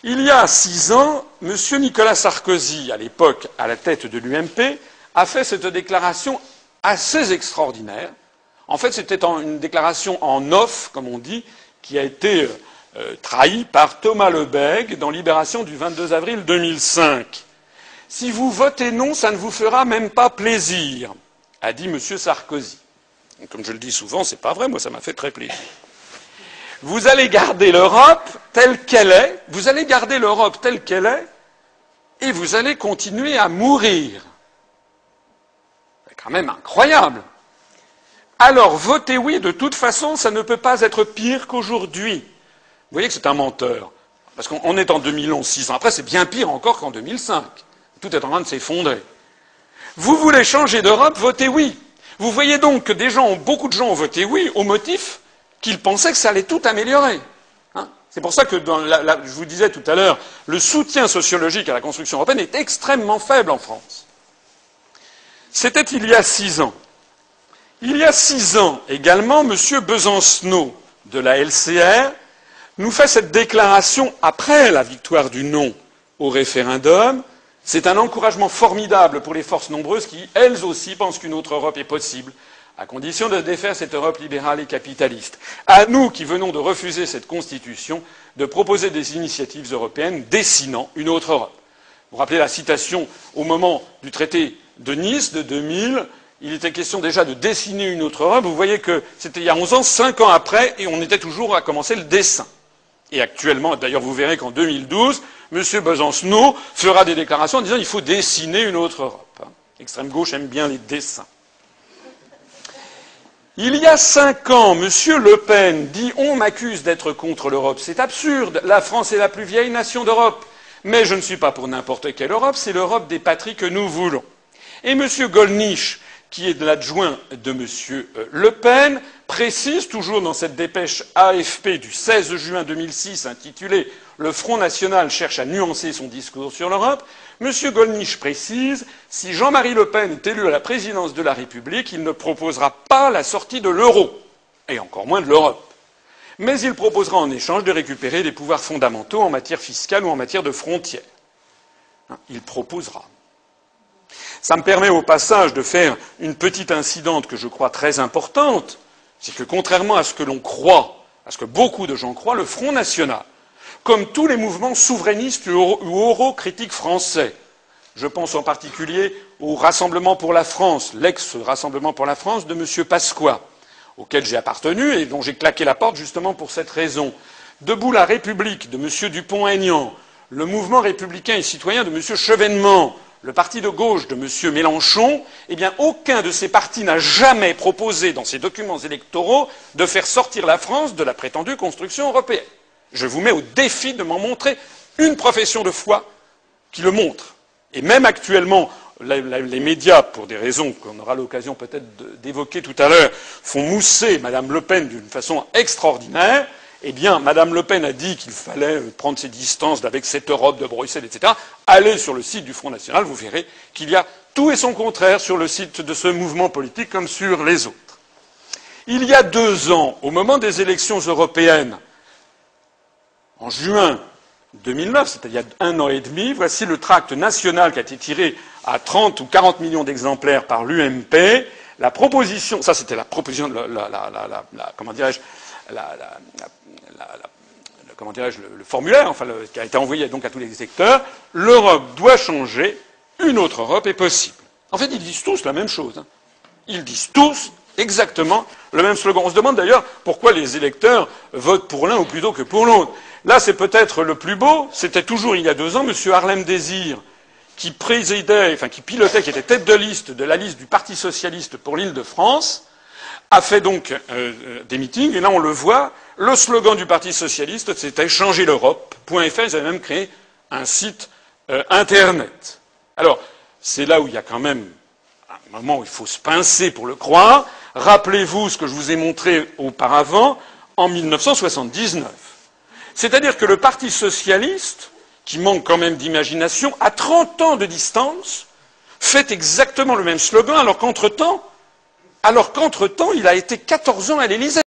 Il y a 6 ans, M. Nicolas Sarkozy, à l'époque à la tête de l'UMP, a fait cette déclaration assez extraordinaire. En fait, c'était une déclaration en off, comme on dit, qui a été trahie par Thomas Lebègue dans Libération du 22 avril 2005. « Si vous votez non, ça ne vous fera même pas plaisir », a dit M. Sarkozy. Comme je le dis souvent, c'est pas vrai, moi ça m'a fait très plaisir. Vous allez garder l'Europe telle qu'elle est, vous allez garder l'Europe telle qu'elle est, et vous allez continuer à mourir. C'est quand même incroyable. Alors votez oui, de toute façon, ça ne peut pas être pire qu'aujourd'hui. Vous voyez que c'est un menteur. Parce qu'on est en 2011, 6 ans après, c'est bien pire encore qu'en 2005. Tout est en train de s'effondrer. Vous voulez changer d'Europe, votez oui. Vous voyez donc que beaucoup de gens ont voté oui au motif qu'ils pensaient que ça allait tout améliorer. C'est pour ça que, je vous disais tout à l'heure, le soutien sociologique à la construction européenne est extrêmement faible en France. C'était il y a 6 ans. Il y a 6 ans également, M. Besancenot de la LCR nous fait cette déclaration après la victoire du non au référendum. C'est un encouragement formidable pour les forces nombreuses qui, elles aussi, pensent qu'une autre Europe est possible, à condition de défaire cette Europe libérale et capitaliste. À nous, qui venons de refuser cette Constitution, de proposer des initiatives européennes dessinant une autre Europe. Vous vous rappelez la citation au moment du traité de Nice de 2000, il était question déjà de dessiner une autre Europe. Vous voyez que c'était il y a 11 ans, 5 ans après, et on était toujours à commencer le dessin. Et actuellement, d'ailleurs, vous verrez qu'en 2012, M. Besancenot fera des déclarations en disant qu'il faut dessiner une autre Europe. L'extrême gauche aime bien les dessins. Il y a 5 ans, M. Le Pen dit « On m'accuse d'être contre l'Europe. C'est absurde. La France est la plus vieille nation d'Europe. Mais je ne suis pas pour n'importe quelle Europe. C'est l'Europe des patries que nous voulons. » Et M. Gollnisch, qui est l'adjoint de M. Le Pen, précise, toujours dans cette dépêche AFP du 16 juin 2006 intitulée « Le Front National cherche à nuancer son discours sur l'Europe », M. Gollnisch précise « Si Jean-Marie Le Pen est élu à la présidence de la République, il ne proposera pas la sortie de l'euro, et encore moins de l'Europe. Mais il proposera en échange de récupérer des pouvoirs fondamentaux en matière fiscale ou en matière de frontières. » Il proposera. Ça me permet au passage de faire une petite incidente que je crois très importante, c'est que contrairement à ce que l'on croit, à ce que beaucoup de gens croient, le Front National, comme tous les mouvements souverainistes ou eurocritiques français, je pense en particulier au Rassemblement pour la France, l'ex-Rassemblement pour la France de M. Pasqua, auquel j'ai appartenu et dont j'ai claqué la porte justement pour cette raison. Debout la République de M. Dupont-Aignan, le mouvement républicain et citoyen de M. Chevènement, le parti de gauche de M. Mélenchon, eh bien, aucun de ces partis n'a jamais proposé dans ses documents électoraux de faire sortir la France de la prétendue construction européenne. Je vous mets au défi de m'en montrer une profession de foi qui le montre. Et même actuellement, les médias, pour des raisons qu'on aura l'occasion peut-être d'évoquer tout à l'heure, font mousser Mme Le Pen d'une façon extraordinaire. Eh bien, Mme Le Pen a dit qu'il fallait prendre ses distances avec cette Europe de Bruxelles, etc. Allez sur le site du Front National, vous verrez qu'il y a tout et son contraire sur le site de ce mouvement politique comme sur les autres. Il y a 2 ans, au moment des élections européennes, en juin 2009, c'est-à-dire il y a 1 an et demi, voici le tract national qui a été tiré à 30 ou 40 millions d'exemplaires par l'UMP. La proposition, ça c'était la proposition, comment dirais-je, le formulaire, enfin, qui a été envoyé donc à tous les secteurs. L'Europe doit changer, une autre Europe est possible. En fait, ils disent tous la même chose. Ils disent tous exactement le même slogan. On se demande d'ailleurs pourquoi les électeurs votent pour l'un ou plutôt que pour l'autre. Là, c'est peut-être le plus beau. C'était toujours il y a 2 ans, M. Harlem Désir, qui présidait, enfin qui pilotait, qui était tête de liste de la liste du Parti socialiste pour l'Île-de-France, a fait donc des meetings, et là on le voit, le slogan du Parti socialiste, c'était « Changer l'Europe.fr ». Ils avaient même créé un site Internet. Alors, c'est là où il y a quand même un moment où il faut se pincer pour le croire. Rappelez-vous ce que je vous ai montré auparavant, en 1979. C'est-à-dire que le Parti socialiste, qui manque quand même d'imagination, à 30 ans de distance, fait exactement le même slogan, alors qu'entre-temps, il a été 14 ans à l'Élysée.